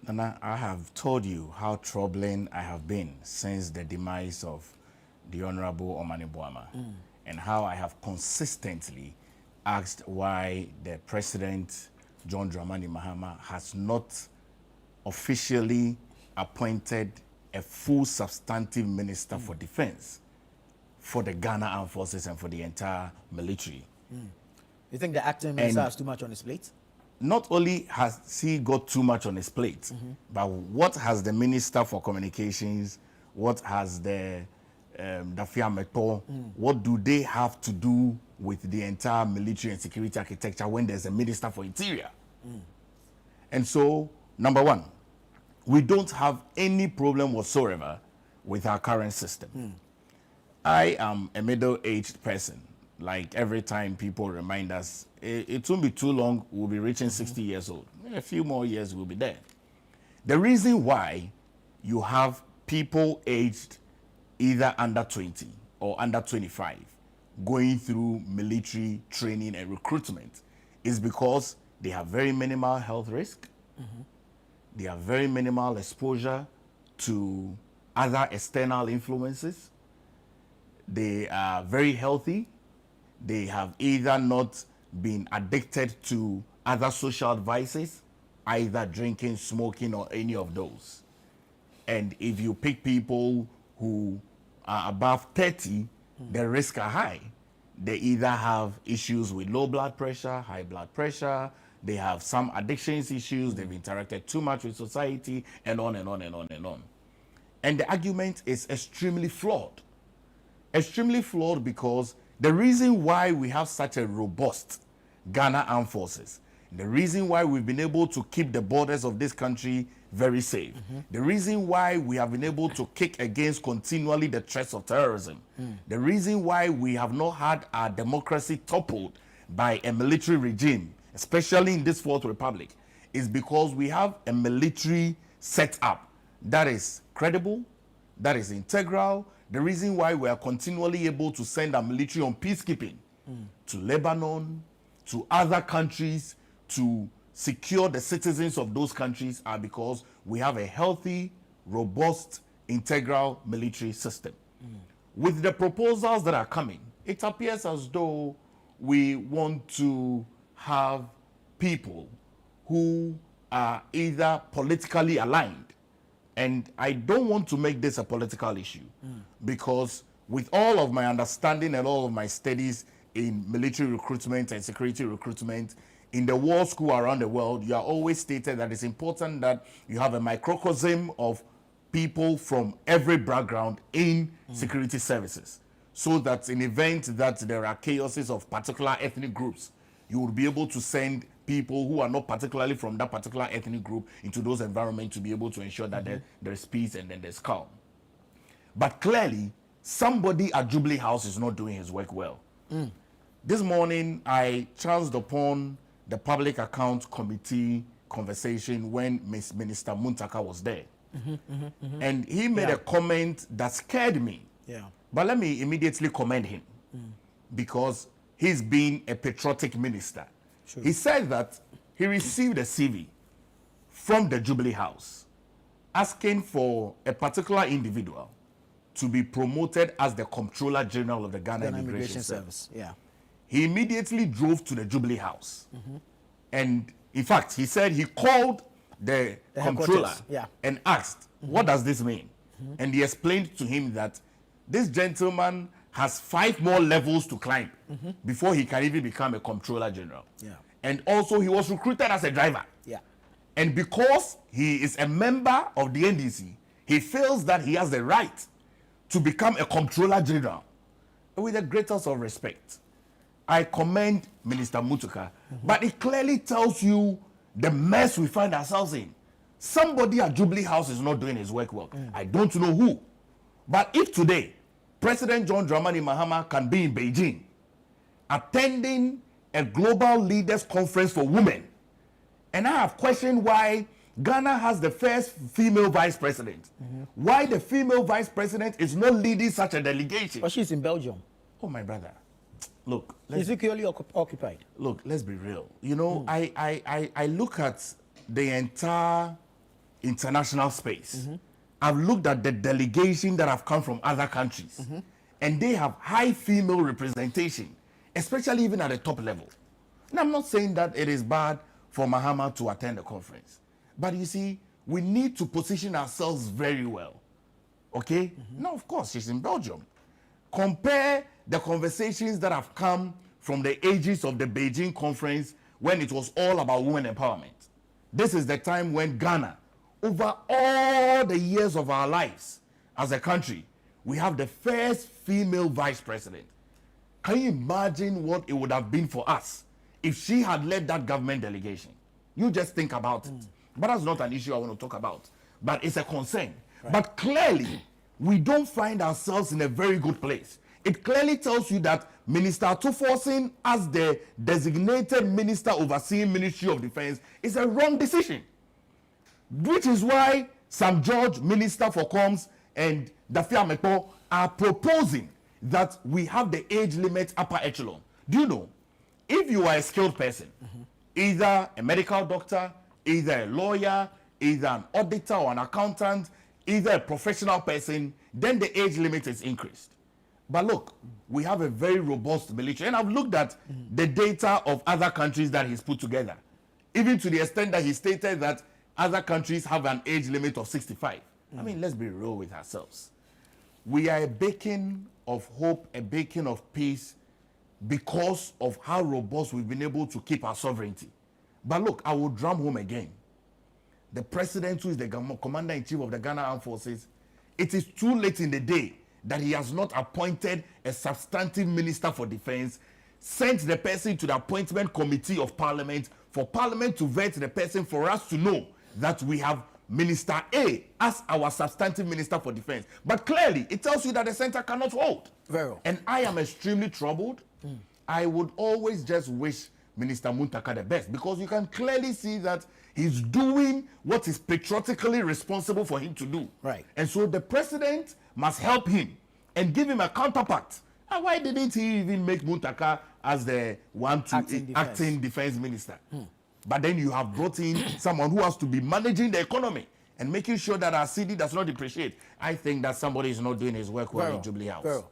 Nana, I have told you how troubling I have been since the demise of the Honorable Omani Boama, and how I have consistently asked why the President, John Dramani Mahama, has not officially appointed a full substantive minister for defense for the Ghana Armed Forces and for the entire military. You think the acting minister has too much on his plate? Not only has he got too much on his plate, but what has the Minister for Communications, what has the Dafiameto, what do they have to do with the entire military and security architecture when there's a Minister for Interior? And so, number one, we don't have any problem whatsoever with our current system. I am a middle-aged person. Like every time people remind us, it won't be too long, we'll be reaching 60 years old. In a few more years, we'll be there. The reason why you have people aged either under 20 or under 25 going through military training and recruitment is because they have very minimal health risk, they have very minimal exposure to other external influences, they are very healthy, they have either not been addicted to other social vices, either drinking, smoking, or any of those. And if you pick people who are above 30, the risks are high. They either have issues with low blood pressure, high blood pressure, they have some addictions issues, they've interacted too much with society, and on and on and on and on. And the argument is extremely flawed. Extremely flawed because the reason why we have such a robust Ghana Armed Forces, the reason why we've been able to keep the borders of this country very safe, the reason why we have been able to kick against continually the threats of terrorism, the reason why we have not had our democracy toppled by a military regime, especially in this Fourth Republic, is because we have a military setup that is credible, that is integral. The reason why we are continually able to send our military on peacekeeping to Lebanon, to other countries, to secure the citizens of those countries are because we have a healthy, robust, integral military system. With the proposals that are coming, it appears as though we want to have people who are either politically aligned, and I don't want to make this a political issue because with all of my understanding and all of my studies in military recruitment and security recruitment, in the war school around the world, you are always stated that it's important that you have a microcosm of people from every background in security services, so that in event that there are chaoses of particular ethnic groups, you will be able to send people who are not particularly from that particular ethnic group into those environments to be able to ensure that there's peace and then there's calm. But clearly, somebody at Jubilee House is not doing his work well. This morning, I chanced upon the Public Account Committee conversation when Minister Muntaka was there. And he made a comment that scared me. But let me immediately commend him because he's been a patriotic minister. He said that he received a CV from the Jubilee House asking for a particular individual to be promoted as the Comptroller General of the Ghana Immigration Service. He immediately drove to the Jubilee House. And in fact, he said he called the Comptroller and asked, what does this mean? And he explained to him that this gentleman has 5 more levels to climb before he can even become a Comptroller General. And also he was recruited as a driver. And because he is a member of the NDC, he feels that he has the right to become a Comptroller General. With the greatest of respect, I commend Minister Mutuka, but it clearly tells you the mess we find ourselves in. Somebody at Jubilee House is not doing his work well. I don't know who. But if today, President John Dramani Mahama can be in Beijing, attending a global leaders conference for women, and I have questioned why Ghana has the first female vice president, why the female vice president is not leading such a delegation. But she's in Belgium. Oh, my brother. Look, is securely occupied. Look, let's be real. You know, I look at the entire international space, I've looked at the delegation that have come from other countries, and they have high female representation, especially even at the top level. And I'm not saying that it is bad for Mahama to attend the conference, but you see, we need to position ourselves very well. Okay? Now, of course, she's in Belgium. Compare the conversations that have come from the ages of the Beijing conference when it was all about women empowerment. This is the time when Ghana, over all the years of our lives as a country, we have the first female vice president. Can you imagine what it would have been for us if she had led that government delegation? You just think about it. But that's not an issue I want to talk about. But it's a concern. Right. But clearly, we don't find ourselves in a very good place. It clearly tells you that Minister Tuforsin, as the designated minister overseeing Ministry of Defense, is a wrong decision. Which is why Sam George, Minister for Comms, and Dafia Meto are proposing that we have the age limit upper echelon. Do you know, if you are a skilled person, either a medical doctor, either a lawyer, either an auditor or an accountant, either a professional person, then the age limit is increased. But look, we have a very robust military, and I've looked at the data of other countries that he's put together, even to the extent that he stated that other countries have an age limit of 65. I mean, let's be real with ourselves. We are a beacon of hope, a beacon of peace, because of how robust we've been able to keep our sovereignty. But look, I will drum home again. The president, who is the commander-in-chief of the Ghana Armed Forces, it is too late in the day that he has not appointed a substantive minister for defense, sent the person to the appointment committee of parliament, for parliament to vet the person, for us to know that we have Minister A as our substantive minister for defense. But clearly, it tells you that the center cannot hold. Very well. And I am extremely troubled. I would always just wish Minister Muntaka the best, because you can clearly see that he's doing what is patriotically responsible for him to do. Right. And so the president must help him and give him a counterpart. And why didn't he even make Muntaka as the one to acting defense minister? But then you have brought in someone who has to be managing the economy and making sure that our city does not depreciate. I think that somebody is not doing his work well in Jubilee House.